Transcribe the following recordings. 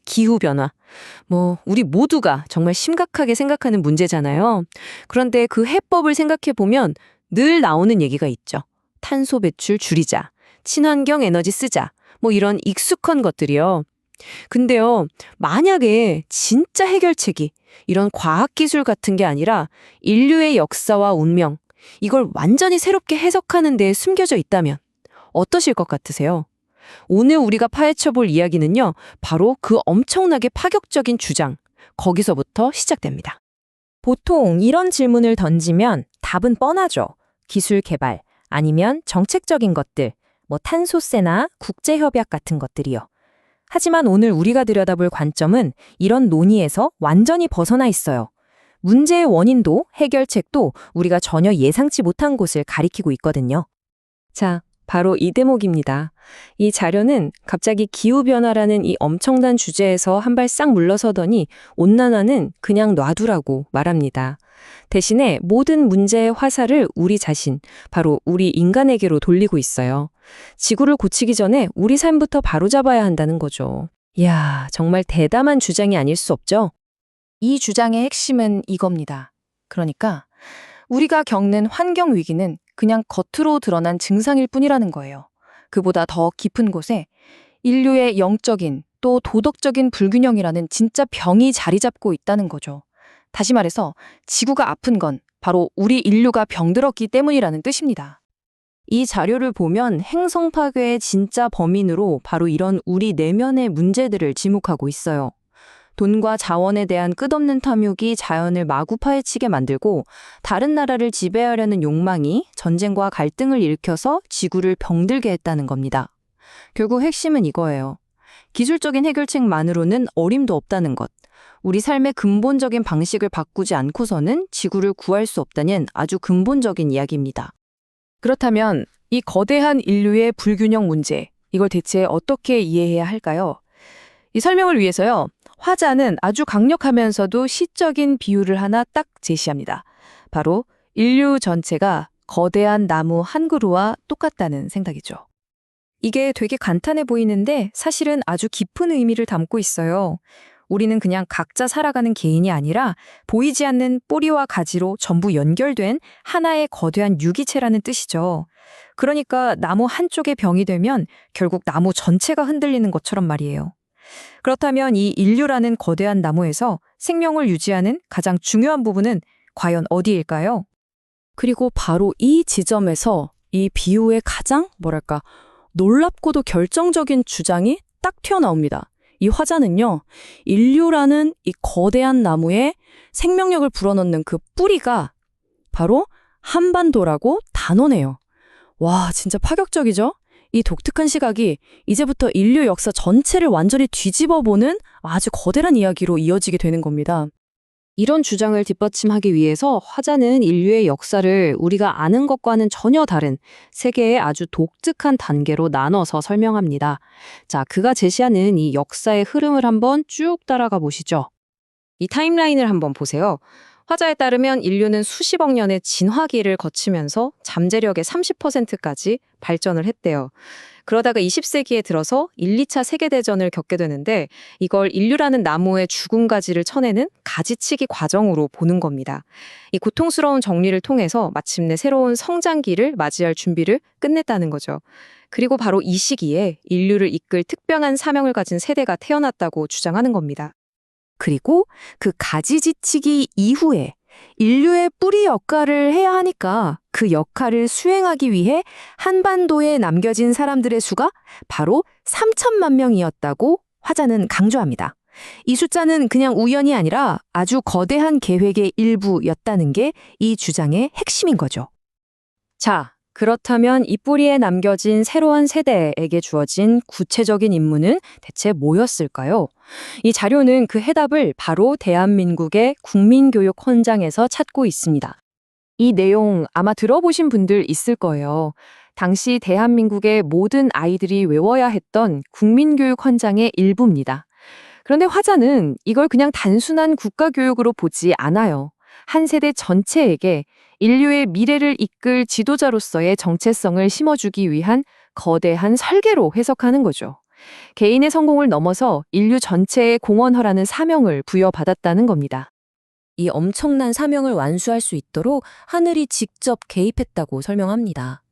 기후변화. 우리 모두가 정말 심각하게 생각하는 문제잖아요. 그런데 그 해법을 생각해보면 늘 나오는 얘기가 있죠. 탄소 배출 줄이자, 친환경 에너지 쓰자, 이런 익숙한 것들이요. 근데요, 만약에 진짜 해결책이 이런 과학기술 같은 게 아니라 인류의 역사와 운명, 이걸 완전히 새롭게 해석하는 데에 숨겨져 있다면 어떠실 것 같으세요? 오늘 우리가 파헤쳐 볼 이야기는요, 바로 그 엄청나게 파격적인 주장, 거기서부터 시작됩니다. 보통 이런 질문을 던지면 답은 뻔하죠. 기술 개발, 아니면 정책적인 것들, 탄소세나 국제협약 같은 것들이요. 하지만 오늘 우리가 들여다볼 관점은 이런 논의에서 완전히 벗어나 있어요. 문제의 원인도 해결책도 우리가 전혀 예상치 못한 곳을 가리키고 있거든요. 자, 바로 이 대목입니다. 이 자료는 갑자기 기후변화라는 이 엄청난 주제에서 한 발 싹 물러서더니 온난화는 그냥 놔두라고 말합니다. 대신에 모든 문제의 화살을 우리 자신, 바로 우리 인간에게로 돌리고 있어요. 지구를 고치기 전에 우리 삶부터 바로잡아야 한다는 거죠. 이야, 정말 대담한 주장이 아닐 수 없죠? 이 주장의 핵심은 이겁니다. 그러니까 우리가 겪는 환경 위기는 그냥 겉으로 드러난 증상일 뿐이라는 거예요. 그보다 더 깊은 곳에 인류의 영적인 또 도덕적인 불균형이라는 진짜 병이 자리 잡고 있다는 거죠. 다시 말해서 지구가 아픈 건 바로 우리 인류가 병들었기 때문이라는 뜻입니다. 이 자료를 보면 행성 파괴의 진짜 범인으로 바로 이런 우리 내면의 문제들을 지목하고 있어요. 돈과 자원에 대한 끝없는 탐욕이 자연을 마구 파헤치게 만들고 다른 나라를 지배하려는 욕망이 전쟁과 갈등을 일으켜서 지구를 병들게 했다는 겁니다. 결국 핵심은 이거예요. 기술적인 해결책만으로는 어림도 없다는 것. 우리 삶의 근본적인 방식을 바꾸지 않고서는 지구를 구할 수 없다는 아주 근본적인 이야기입니다. 그렇다면 이 거대한 인류의 불균형 문제, 이걸 대체 어떻게 이해해야 할까요? 이 설명을 위해서요, 화자는 아주 강력하면서도 시적인 비유를 하나 딱 제시합니다. 바로 인류 전체가 거대한 나무 한 그루와 똑같다는 생각이죠. 이게 되게 간단해 보이는데 사실은 아주 깊은 의미를 담고 있어요. 우리는 그냥 각자 살아가는 개인이 아니라 보이지 않는 뿌리와 가지로 전부 연결된 하나의 거대한 유기체라는 뜻이죠. 그러니까 나무 한쪽에 병이 되면 결국 나무 전체가 흔들리는 것처럼 말이에요. 그렇다면 이 인류라는 거대한 나무에서 생명을 유지하는 가장 중요한 부분은 과연 어디일까요? 그리고 바로 이 지점에서 이 비유의 가장 놀랍고도 결정적인 주장이 딱 튀어나옵니다. 이 화자는요, 인류라는 이 거대한 나무에 생명력을 불어넣는 그 뿌리가 바로 한반도라고 단언해요. 와, 진짜 파격적이죠? 이 독특한 시각이 이제부터 인류 역사 전체를 완전히 뒤집어보는 아주 거대한 이야기로 이어지게 되는 겁니다. 이런 주장을 뒷받침하기 위해서 화자는 인류의 역사를 우리가 아는 것과는 전혀 다른 세 개의 아주 독특한 단계로 나눠서 설명합니다. 자, 그가 제시하는 이 역사의 흐름을 한번 쭉 따라가 보시죠. 이 타임라인을 한번 보세요. 화자에 따르면 인류는 수십억 년의 진화기를 거치면서 잠재력의 30%까지 발전을 했대요. 그러다가 20세기에 들어서 1, 2차 세계대전을 겪게 되는데 이걸 인류라는 나무의 죽은 가지를 쳐내는 가지치기 과정으로 보는 겁니다. 이 고통스러운 정리를 통해서 마침내 새로운 성장기를 맞이할 준비를 끝냈다는 거죠. 그리고 바로 이 시기에 인류를 이끌 특별한 사명을 가진 세대가 태어났다고 주장하는 겁니다. 그리고 그 가지지치기 이후에 인류의 뿌리 역할을 해야 하니까 그 역할을 수행하기 위해 한반도에 남겨진 사람들의 수가 바로 3천만 명이었다고 화자는 강조합니다. 이 숫자는 그냥 우연이 아니라 아주 거대한 계획의 일부였다는 게 이 주장의 핵심인 거죠. 자, 그렇다면 이 뿌리에 남겨진 새로운 세대에게 주어진 구체적인 임무는 대체 뭐였을까요? 이 자료는 그 해답을 바로 대한민국의 국민교육 헌장에서 찾고 있습니다. 이 내용 아마 들어보신 분들 있을 거예요. 당시 대한민국의 모든 아이들이 외워야 했던 국민교육 헌장의 일부입니다. 그런데 화자는 이걸 그냥 단순한 국가교육으로 보지 않아요. 한 세대 전체에게 인류의 미래를 이끌 지도자로서의 정체성을 심어주기 위한 거대한 설계로 해석하는 거죠. 개인의 성공을 넘어서 인류 전체에 공헌하라는 사명을 부여받았다는 겁니다. 이 엄청난 사명을 완수할 수 있도록 하늘이 직접 개입했다고 설명합니다.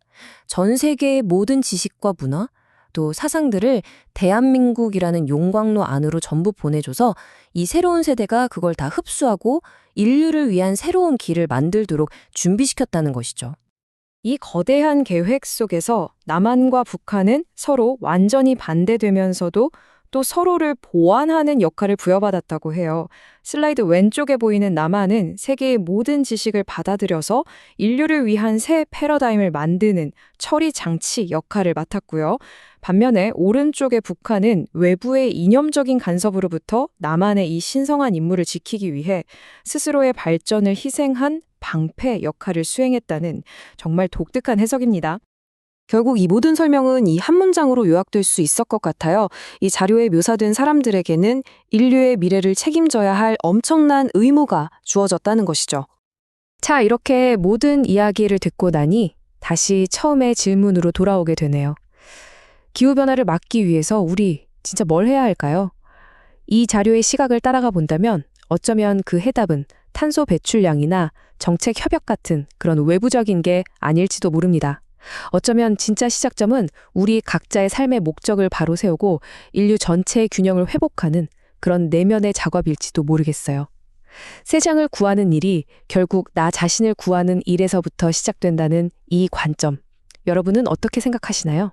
전 세계의 모든 지식과 문화, 또 사상들을 대한민국이라는 용광로 안으로 전부 보내줘서 이 새로운 세대가 그걸 다 흡수하고 인류를 위한 새로운 길을 만들도록 준비시켰다는 것이죠. 이 거대한 계획 속에서 남한과 북한은 서로 완전히 반대되면서도 또 서로를 보완하는 역할을 부여받았다고 해요. 슬라이드 왼쪽에 보이는 남한은 세계의 모든 지식을 받아들여서 인류를 위한 새 패러다임을 만드는 처리 장치 역할을 맡았고요. 반면에 오른쪽의 북한은 외부의 이념적인 간섭으로부터 남한의 이 신성한 임무를 지키기 위해 스스로의 발전을 희생한 방패 역할을 수행했다는 정말 독특한 해석입니다. 결국 이 모든 설명은 이 한 문장으로 요약될 수 있을 것 같아요. 이 자료에 묘사된 사람들에게는 인류의 미래를 책임져야 할 엄청난 의무가 주어졌다는 것이죠. 자, 이렇게 모든 이야기를 듣고 나니 다시 처음의 질문으로 돌아오게 되네요. 기후변화를 막기 위해서 우리 진짜 뭘 해야 할까요? 이 자료의 시각을 따라가 본다면 어쩌면 그 해답은 탄소 배출량이나 정책 협약 같은 그런 외부적인 게 아닐지도 모릅니다. 어쩌면 진짜 시작점은 우리 각자의 삶의 목적을 바로 세우고 인류 전체의 균형을 회복하는 그런 내면의 작업일지도 모르겠어요. 세상을 구하는 일이 결국 나 자신을 구하는 일에서부터 시작된다는 이 관점. 여러분은 어떻게 생각하시나요?